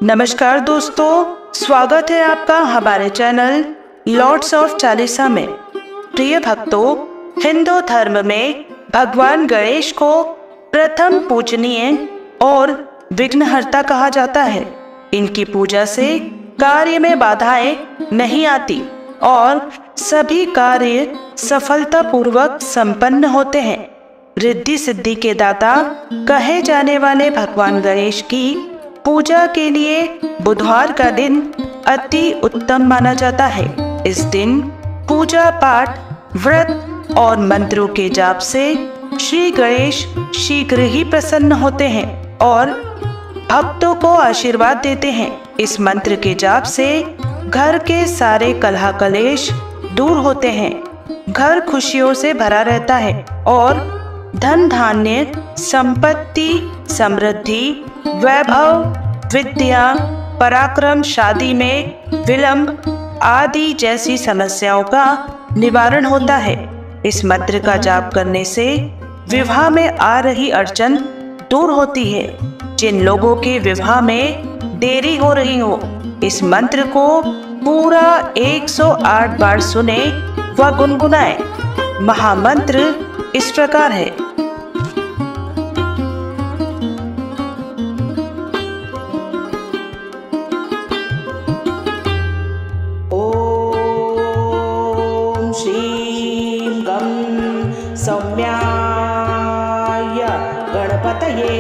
नमस्कार दोस्तों, स्वागत है आपका हमारे चैनल लॉर्ड्स ऑफ चालीसा में। प्रिय भक्तों, हिंदू धर्म में भगवान गणेश को प्रथम पूजनीय और विघ्नहर्ता कहा जाता है। इनकी पूजा से कार्य में बाधाएं नहीं आती और सभी कार्य सफलतापूर्वक संपन्न होते हैं। रिद्धि सिद्धि के दाता कहे जाने वाले भगवान गणेश की पूजा के लिए बुधवार का दिन अति उत्तम माना जाता है। इस दिन पूजा पाठ, व्रत और मंत्रों के जाप से श्री गणेश शीघ्र ही प्रसन्न होते हैं और भक्तों को आशीर्वाद देते हैं। इस मंत्र के जाप से घर के सारे कलह कलेश दूर होते हैं, घर खुशियों से भरा रहता है और धन धान्य, संपत्ति, समृद्धि, वैभव, विद्या, पराक्रम, शादी में विलंब आदि जैसी समस्याओं का निवारण होता है। इस मंत्र का जाप करने से विवाह में आ रही अड़चन दूर होती है। जिन लोगों के विवाह में देरी हो रही हो, इस मंत्र को पूरा 108 बार सुने व गुनगुनाए। महामंत्र इस प्रकार है। ओम श्रीं गं सौम्याय गणपतये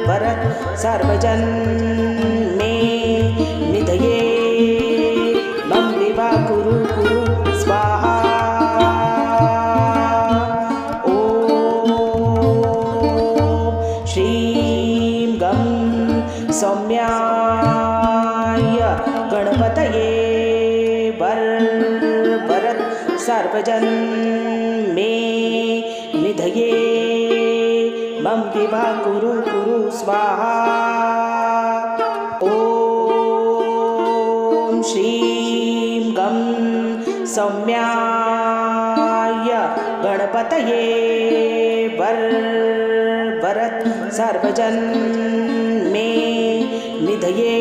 वरद सर्वजन मे निधये मम विवा कुरु कुरु स्वाहा। ओम श्रीं गं सौम्याय गणपतये वरद सर्वजन मे निधये मम विवा कुरु कुरु स्वाहा। ओम श्रीं गं सौम्याय गणपतये वरद सर्वजन मे निधये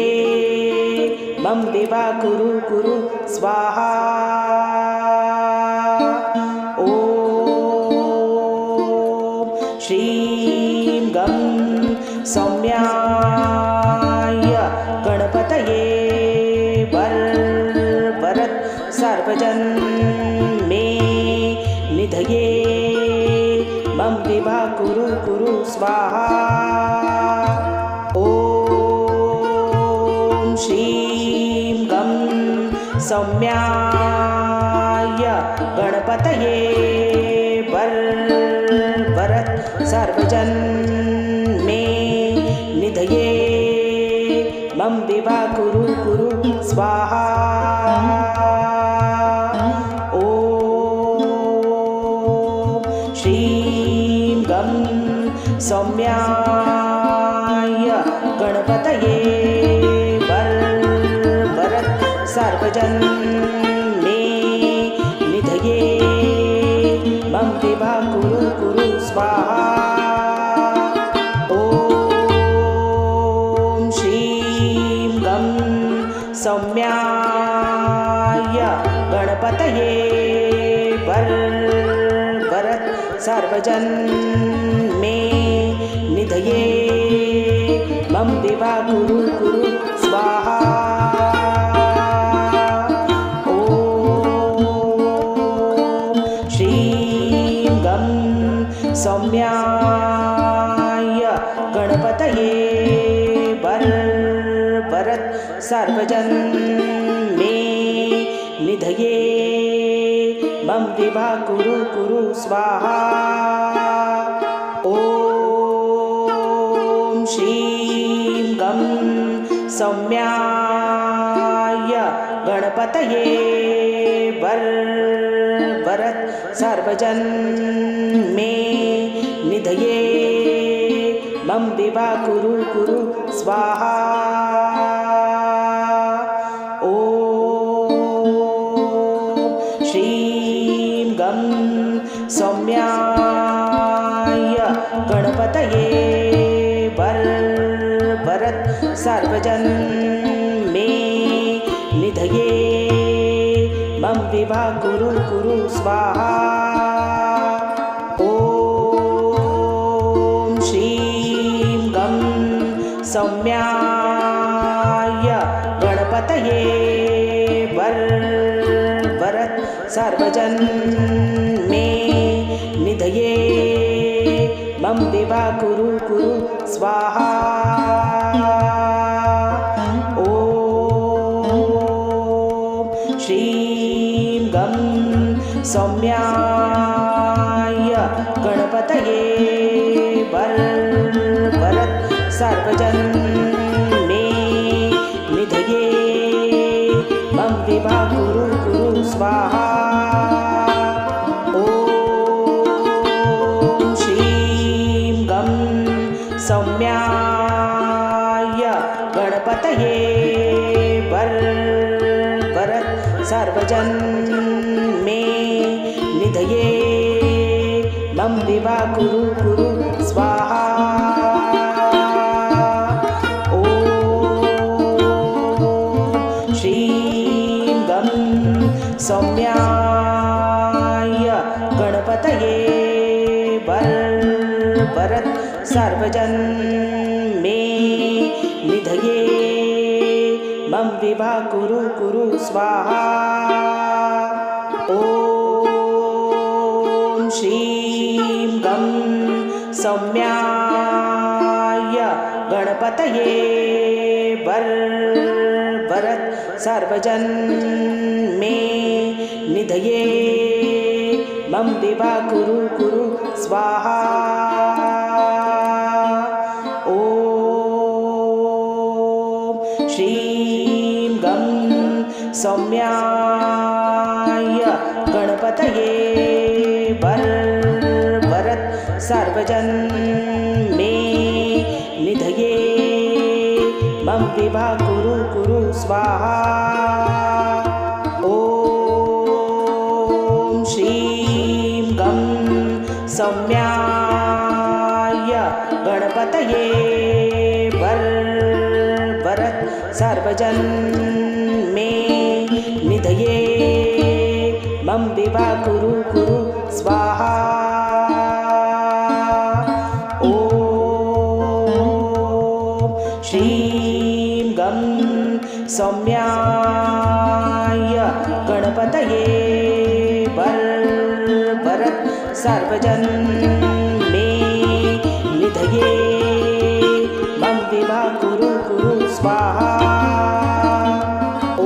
मम विवा कुरु कुरु स्वाहा। श्रीं गं सौम्याय गणपतये वरद सर्वजन मे निधये मम विवा कुरु कुरु स्वाहा। ओम श्रीं गं सौम्याय गणपतये वरद सर्वजन मे निधये मम विवा कुरु कुरु स्वाहा। ओम श्रीं गं सौम्याय गणपतये वरद सर्वजन मे निधये मम विवा कुरु कुरु स्वाहा। ओम श्रीं गं सौम्याय गणपतये वरद सर्वजन मे निधये मम विवा कुरु कुरु स्वाहा। सौम्याय गणपतये वरद सर्वजन मे निधये मम विवा कुरु कुरु स्वाहा। ओम श्रीं गं सौम्याय गणपतये वरद सर्वजन मे निधये मम विवा कुरु कुरु स्वाहा। ओम श्रीं गं सौम्याय गणपतये सर्वजन मे निधये मम विभा कुरु कुरु स्वाहा। ॐ श्रीं गं सौम्याय गणपतये वरद सर्वजन मे निधये मम विभा कुरु कुरु स्वाहा। ॐ श्रीं गं सौम्याय गणपतये वरद सर्वजन मे निधये मम विभा कुरु कुरु स्वाहा। ॐ श्रीं गं सौम्याय गणपतये वरद सर्वजन मे निधये मम विभा कुरु कुरु स्वाहा। ॐ श्रीं गं सौम्याय गणपतये वरद सर्वजन मे निधये मम विभा कुरु कुरु स्वाहा। ॐ श्रीं गं सौम्याय गणपतये वरद सर्वजन मे निधये मम विभा कुरु कुरु स्वाहा। ॐ श्रीं गं सौम्याय गणपतये वरद सर्वजन मे निधये मम विभा कुरु कुरु स्वाहा। ॐ श्रीं गं सौम्याय गणपतये वरद सर्वजन मे निधये मम विभा कुरु कुरु स्वाहा। ॐ श्रीं गं सौम्याय गणपतये वरद सर्वजन मे निधये मम विभा कुरु कुरु स्वाहा।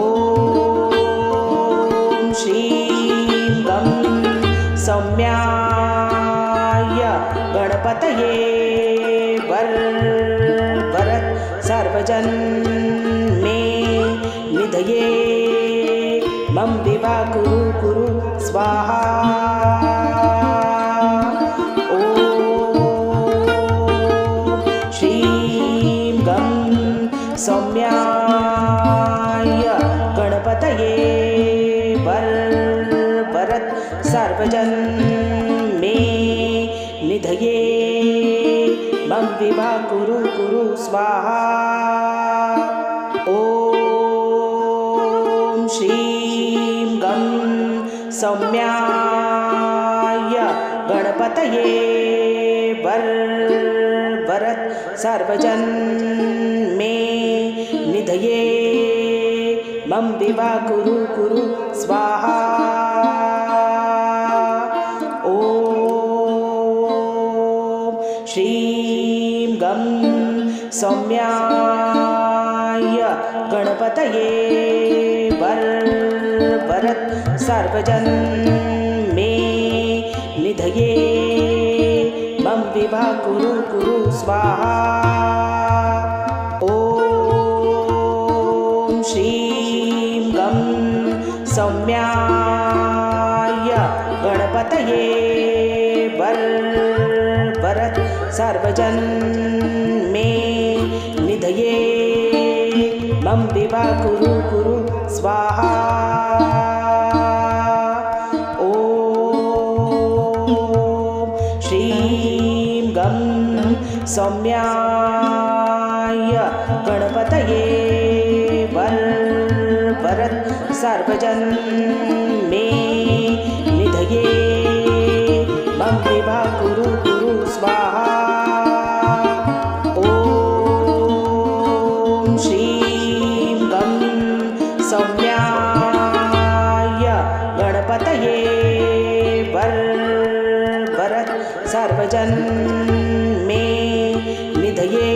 ॐ श्रीं गं सौम्याय गणपतये वरद सर्वजन मे निधये मम विभा कुरु कुरु स्वाहा। ॐ श्रीं गं सौम्याय गणपतये वरद सर्वजन मे निधये मम विभा कुरु कुरु स्वाहा। ॐ श्रीं गं सौम्याय गणपतये वरद सर्वजन मे निधये मम विभा कुरु कुरु स्वाहा। ॐ श्रीं गं सौम्याय गणपतये वरद सर्वजन मे निधये मम विभा कुरु कुरु स्वाहा। ॐ श्रीं गं सौम्याय गणपतये वरद सर्वजन मे निधये मम विभा कुरु कुरु स्वाहा। ॐ श्रीं गं सौम्याय गणपतये वरद सर्वजन मे निधये मम विभा कुरु कुरु स्वाहा। ओम श्रीं गं सौम्याय गणपतये वरद सर्वजन मे निधये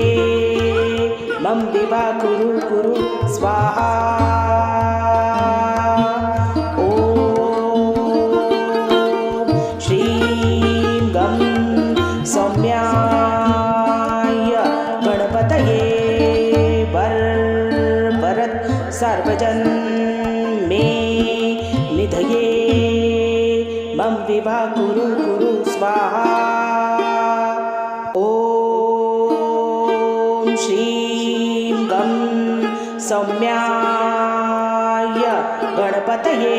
मम विभा कुरु कुरु स्वाहा। ओम श्रीं गं सौम्याय गणपतये वरद सर्वजन मे निधये मम विभा कुरु कुरु स्वाहा। ओम श्रीं गं सौम्याय गणपतये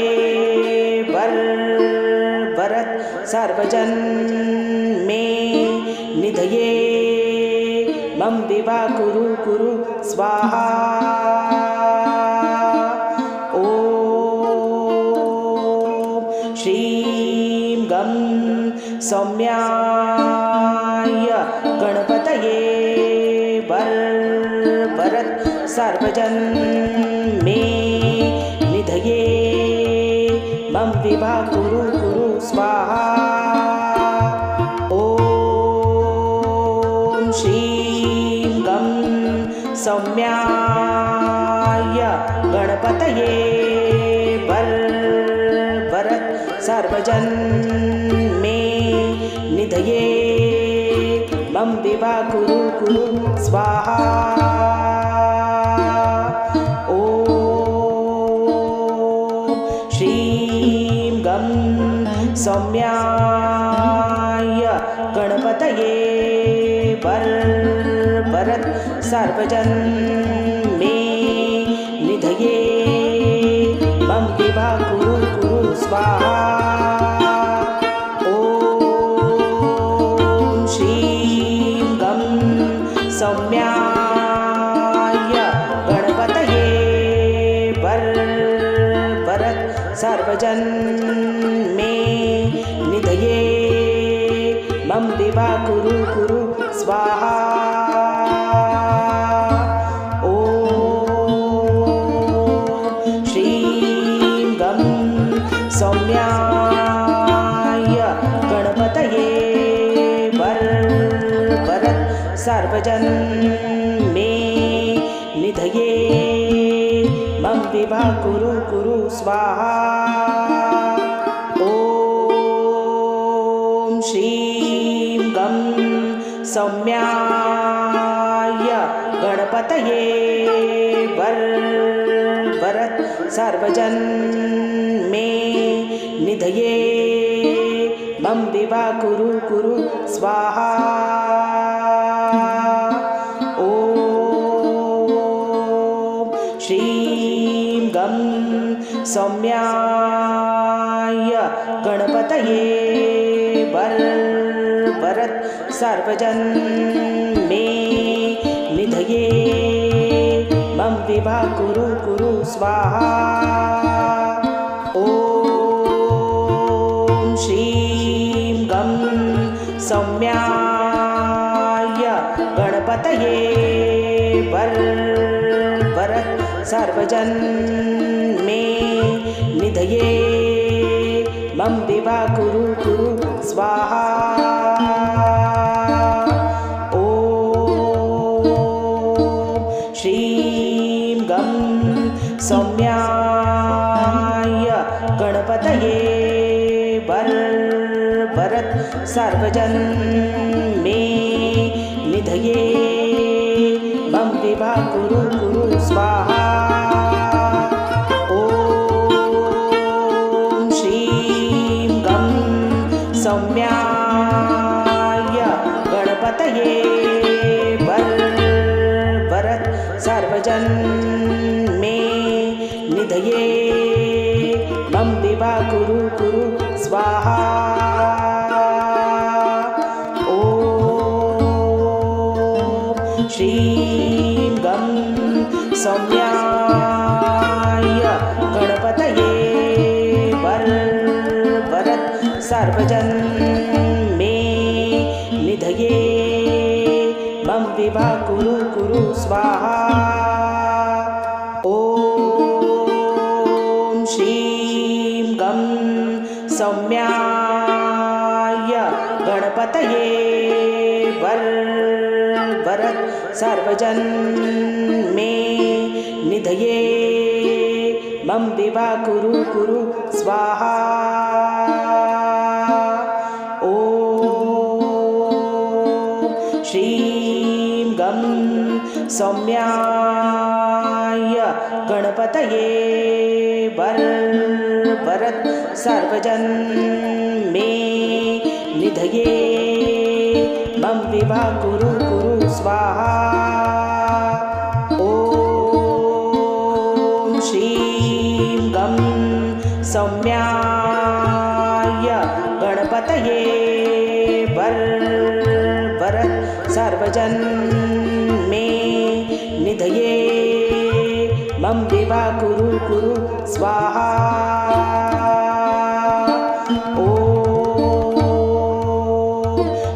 वरद सर्वजन मे निधये मम विभा कुरु कुरु स्वाहा। ओम श्रीं गं सौम्याय गणपतये वरद सर्वजन मे निधये मम विभा कुरु कुरु स्वाहा। ओम श्रीं गं सौम्याय गणपतये वरद सर्वजन मे निधये मम विभा कुरु कुरु स्वाहा। ओम श्रीं गं सौम्याय गणपतये वरद सर्वजन मे निधये मम विभा कुरु कुरु स्वाहा। ओम श्रीं गं सौम्याय गणपतये वरद सर्वजन मे निधये मम विभा कुरु कुरु स्वाहा। ओम श्रीं गं सौम्याय गणपतये वरद सर्वजन मे निधये मम विभा कुरु कुरु स्वाहा। ओम श्रीं गं सौम्याय गणपतये वरद सर्वजन मे निधये मम विभा कुरु कुरु स्वाहा। ओम श्रीं गं सौम्याय गणपतये वरद सर्वजन मे निधये मम विभा कुरु कुरु स्वाहा। ओम श्रीं गं सौम्याय गणपतये वरद सर्वजन मे निधये मम विभा कुरु कुरु स्वाहा। ओम श्रीं गं सौम्याय गणपतये वरद सर्वजन मे निधये मम विभा कुरु कुरु स्वाहा। ओम श्रीं गं सौम्याय गणपतये वरद सर्वजन मे निधये मम विभा कुरु कुरु स्वाहा। ओम श्रीं सौम्याय गणपतये वरद सर्वजन मे निधये मम विवाह कुरु कुरु स्वाहा। ओम श्रीं गं सौम्याय गणपतये वरद सर्वजन मे निधये मम विवाह कुरु कुरु स्वाहा। ओम श्रीं गं सौम्याय गणपतये वरद सर्वजन मे निधये मम विवाह कुरु कुरु स्वाहा। ओम श्रीं गं सौम्याय गणपतये वरद सर्वजन मे निधये मम विवाह कुरु कुरु स्वाहा। ओम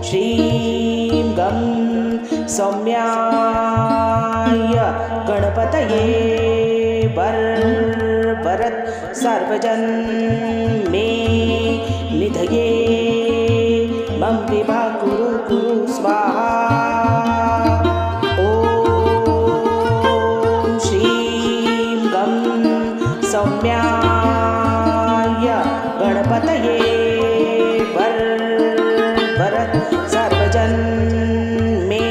श्रीं गं सौम्याय गणपतये वरद सर्वजन मे निधये मम विवाह कुरु कुरु स्वाहा। ओम श्रीं गं सौम्याय गणपतये वरद सर्वजन मे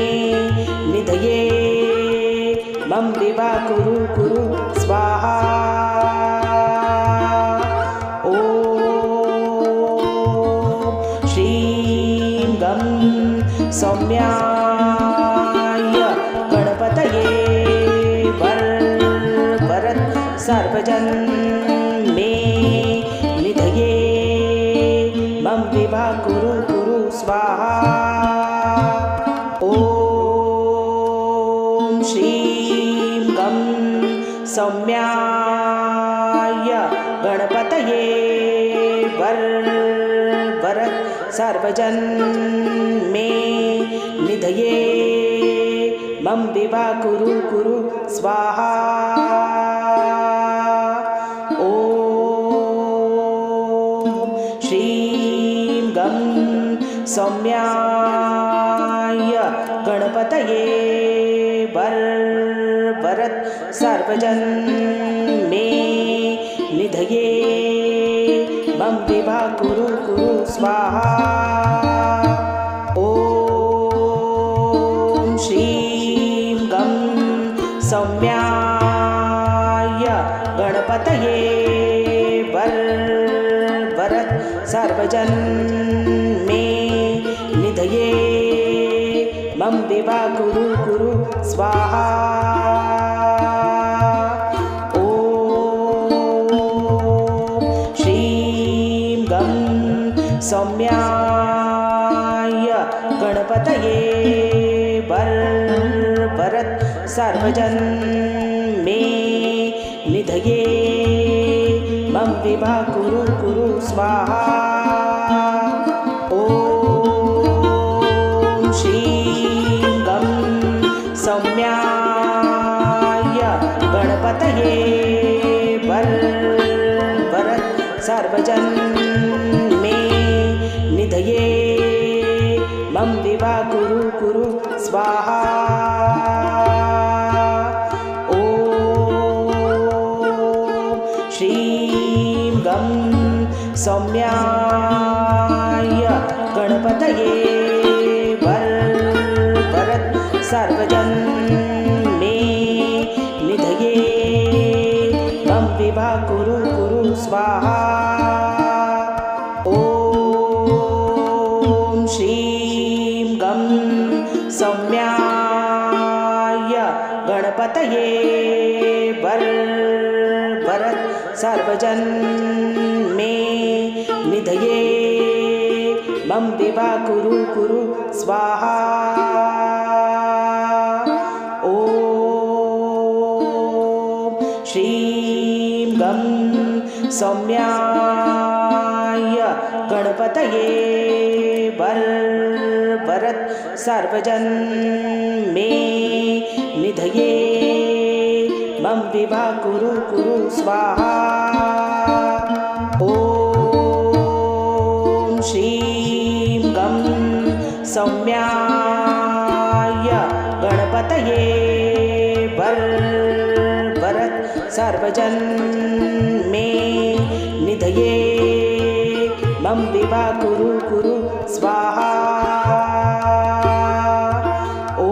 निधये मम विवाह कुरु कुरु स्वाहा। ओम श्रीं गं सौम्याय गणपतये वरद सर्वजन मे निधये मम विवाह कुरु कुरु स्वाहा। ओम श्रीं गं सौम्याय गणपतये वरद सर्वजन मे निधये मम विवाह कुरु कुरु स्वाहा। ओम श्रीं गं सौम्याय गणपतये वरद सर्वजन मे निधये मम विवाह कुरु कुरु स्वाहा। ओम श्रीं गं सौम्याय गणपतये वरद सर्वजन मे निधये मम विवाह कुरु कुरु स्वाहा। ओम श्रीं गं सौम्याय गणपतये वरद सर्वजन मे निधये मम विवाह कुरु कुरु स्वाहा। ओम श्रीं गं सौम्याय गणपतये वरद सर्वजन मे निधये मम विवाह कुरु कुरु स्वाहा। ओम श्रीं गं सौम्याय गणपतये वरद सर्वजन मे निधये मम विवाह कुरु कुरु स्वाहा। ओम श्रीं गं सौम्याय गणपतये वरद सर्वजन मे निधये मम विवाह कुरु कुरु स्वाहा। ओम सौम्याय गणपतये वरद सर्वजन मे निधये मम विभा कुरु कुरु स्वाहा। ॐ श्रीं गं सौम्याय गणपतये वरद सर्वजन मे निधये मम विभा कुरु कुरु स्वाहा। ॐ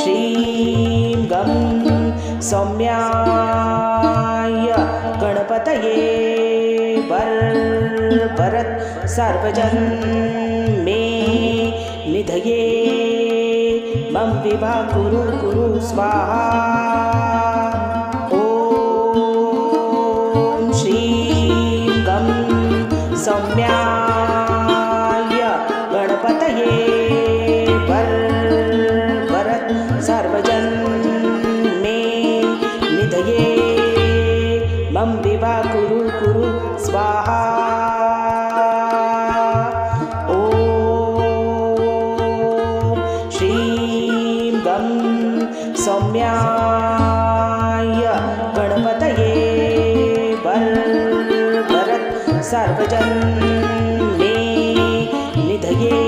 श्रीं गं सौम्याय गणपतये वरद सर्वजन मे निधये मम विभा कुरु कुरु स्वाहा। ॐ श्रीं गं सौम्याय गणपतये वरद सर्वजन मे निधये मम विभा कुरु कुरु स्वाहा। ॐ श्रीं गं सौम्याय गणपतये वरद सर्वजन मे निधये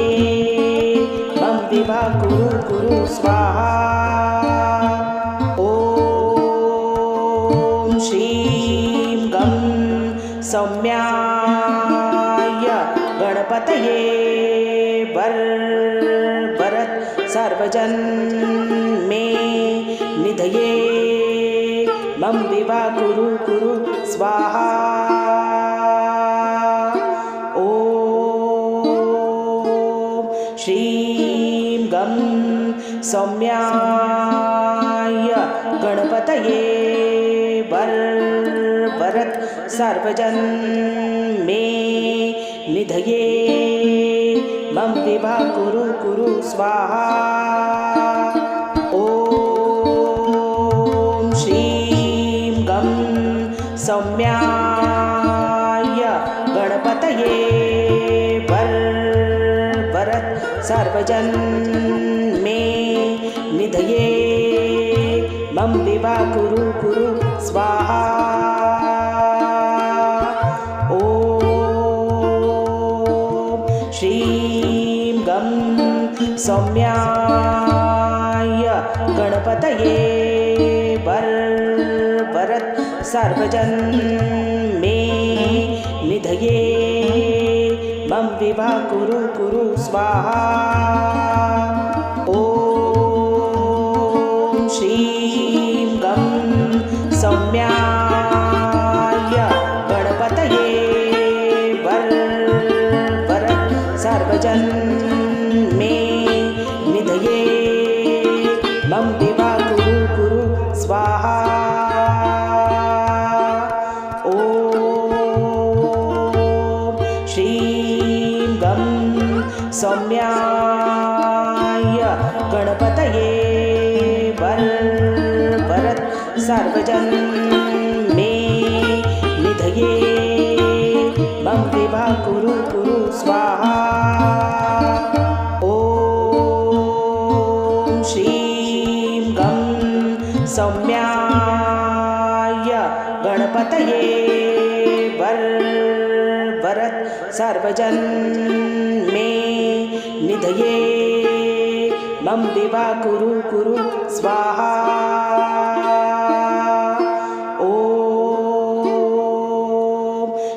मम विभा कुरु कुरु स्वाहा। ॐ श्रीं गं सौम्याय गणपतये वरद सर्वजन मे निधये मम विभा कुरु कुरु स्वाहा। ॐ श्रीं गं सौम्याय गणपतये वरद सर्वजन मे निधये मम विभा कुरु कुरु स्वाहा। ॐ श्रीं गं सौम्याय गणपतये वरद सर्वजन मे निधये मम विभा कुरु कुरु स्वाहा। ॐ श्रीं गं सौम्याय गणपतये वरद सर्वजन मे निधये मम विभा कुरु कुरु स्वाहा। ॐ श्रीं गं सौम्याय गणपतये वरद सर्वजन मे निधये मम विभा कुरु कुरु स्वाहा। ॐ श्रीं गं सौम्याय गणपतये वरद सर्वजन मे निधये मम विभा कुरु कुरु स्वाहा। ॐ श्रीं गं सौम्याय गणपतये वरद सर्वजन मे निधये मम विभा कुरु कुरु स्वाहा। ॐ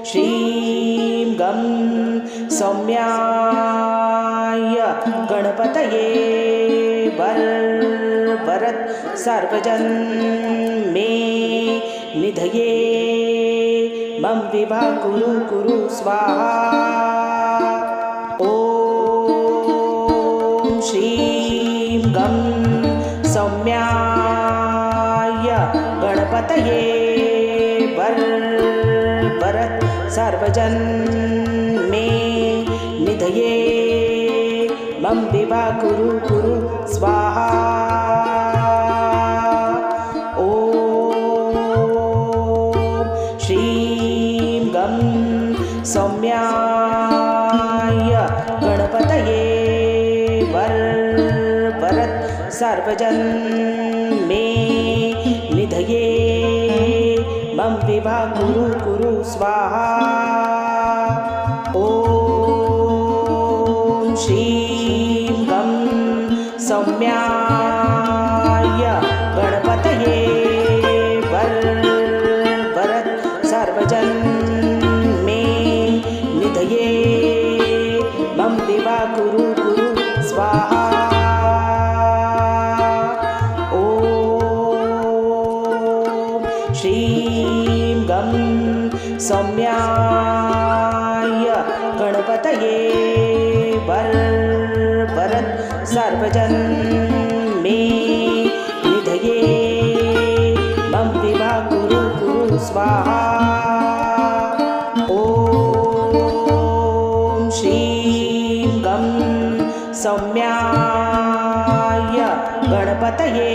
श्रीं गं सौम्याय गणपतये वरद सर्वजन मे निधये मम विभा कुरु कुरु स्वाहा। ॐ श्रीं गं सौम्याय गणपतये वरद सर्वजन मे निधये मम विभा कुरु कुरु स्वाहा। ॐ सौम्याय गणपतये वरद सर्वजन मे निधये मम विभा कुरु कुरु स्वाहा। ओम श्रीं गं सौम्याय गणपतये वरद सर्वजन मे निधये मम विभा कुरु कुरु स्वाहा। श्रीं गं सौम्याय गणपतये वरद सर्वजन मे निधये मम विभा कुरु कुरु स्वाहा। ओम श्रीं गं सौम्याय गणपतये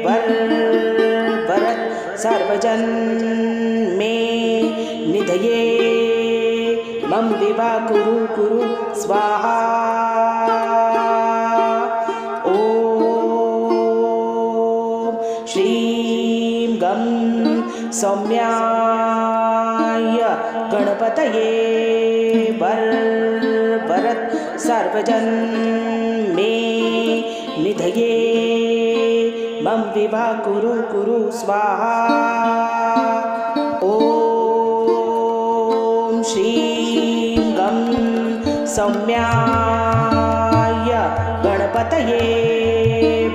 वरद सर्वजन मे निधये मम विभा कुरु कुरु स्वाहा। ओम श्रीं गं सौम्याय गणपतये वरद सर्वजन मे निधये मम विभा कुरु कुरु स्वाहा। ओम श्रीं गं सौम्याय गणपतये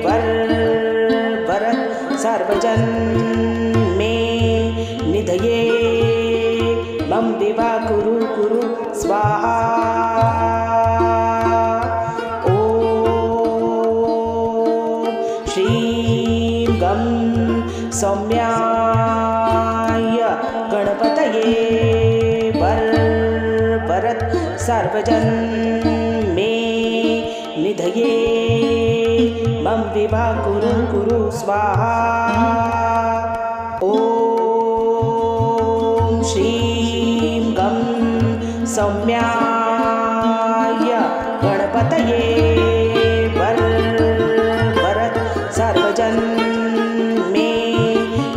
वरद सर्वजन मे निधये मम विभा कुरु कुरु स्वाहा। श्रीं गं सौम्याय गणपतये वरद सर्वजन मे निधये मम विभा कुरु कुरु स्वाहा। ओम श्रीं गं सौम्याय गणपतये वरद सर्वजन मे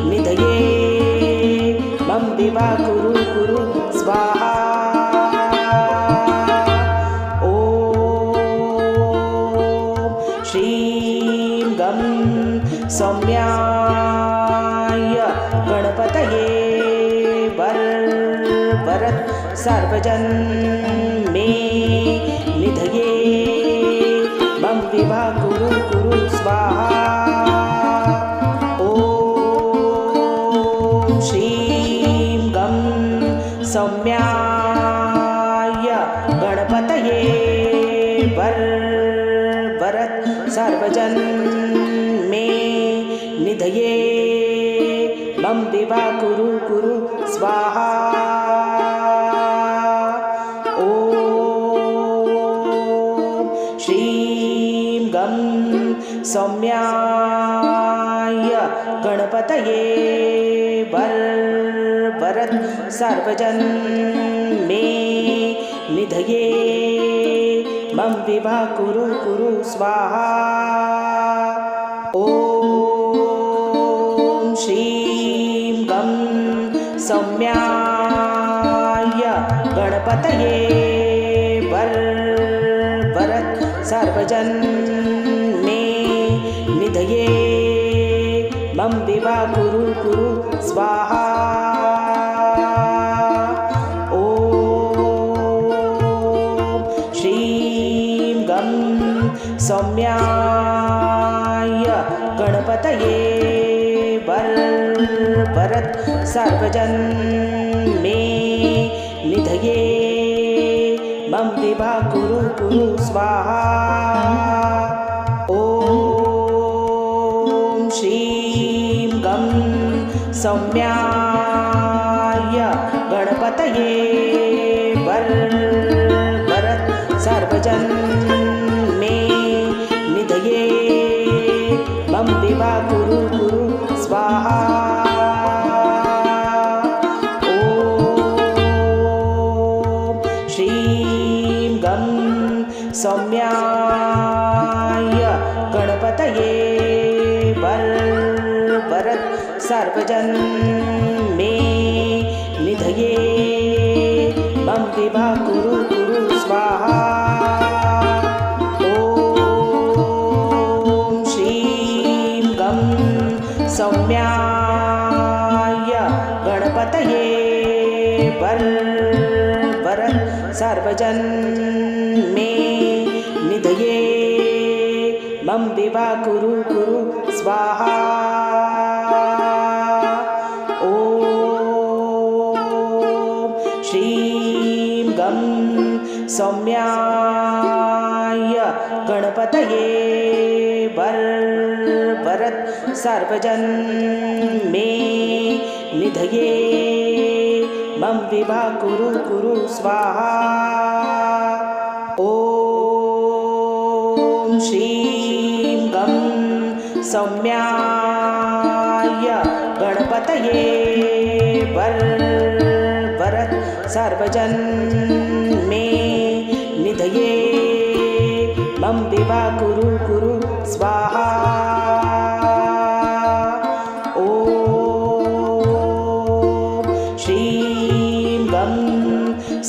निधये मम विभा कुरु कुरु स्वाहा। ओम श्रीं गं सौम्याय गणपतये वरद सर्वजन मे निधये मम विभा कुरु कुरु स्वाहा। ओम श्रीं गं सौम्याय गणपतये वरद सर्वजन मे निधये मम विभा कुरु कुरु स्वाहा। ओम श्रीं गं सौम्याय गणपतये वरद सर्वजन मे निधये मम विभा कुरु कुरु स्वाहा। ओम श्रीं गं सौम्याय गणपतये वरद सर्वजन मे निधये मम विभा कुरु कुरु स्वाहा। ओम श्रीं गं सौम्याय गणपतये वरद सर्वजन मे निधये मम विभा कुरु कुरु स्वाहा। ओम श्रीं गं सौम्याय गणपतये वरद सर्वजन मे निधये मम विभा कुरु कुरु स्वाहा। ओम सौम्याय गणपतये वरद सर्वजन मे निधये मम विभा कुरु कुरु स्वाहा। ओम श्रीं गं सौम्याय गणपतये वरद सर्वजन मे निधये मम विभा कुरु कुरु स्वाहा। ओम श्रीं गं सौम्याय गणपतये वरद सर्वजन मे निधये मम विभा कुरु कुरु स्वाहा। ओम श्रीं गं सौम्याय गणपतये वरद सर्वजन मे निधये मम विभा कुरु कुरु स्वाहा। ओम श्रीं गं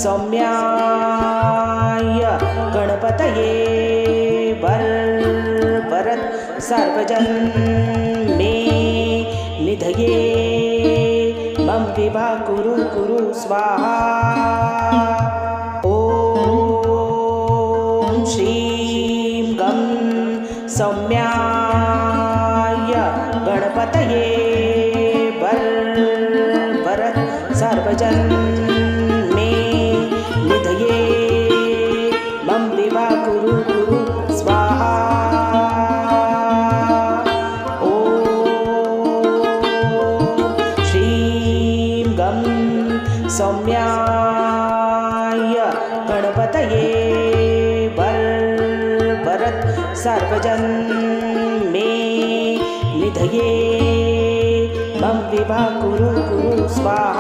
सौम्याय गणपतये वरद सर्वजन मे निधये मम विभा कुरु कुरु स्वाहा। ओम श्रीं गं सौम्याय गणपतये वरद सर्वजन मे निधये मम विभा कुरु कुरु स्वाहा। ओम श्रीं गं सौम्याय गणपतये वरद सर्वजन मे निधये मम विभा कुरु कुरु स्वाहा।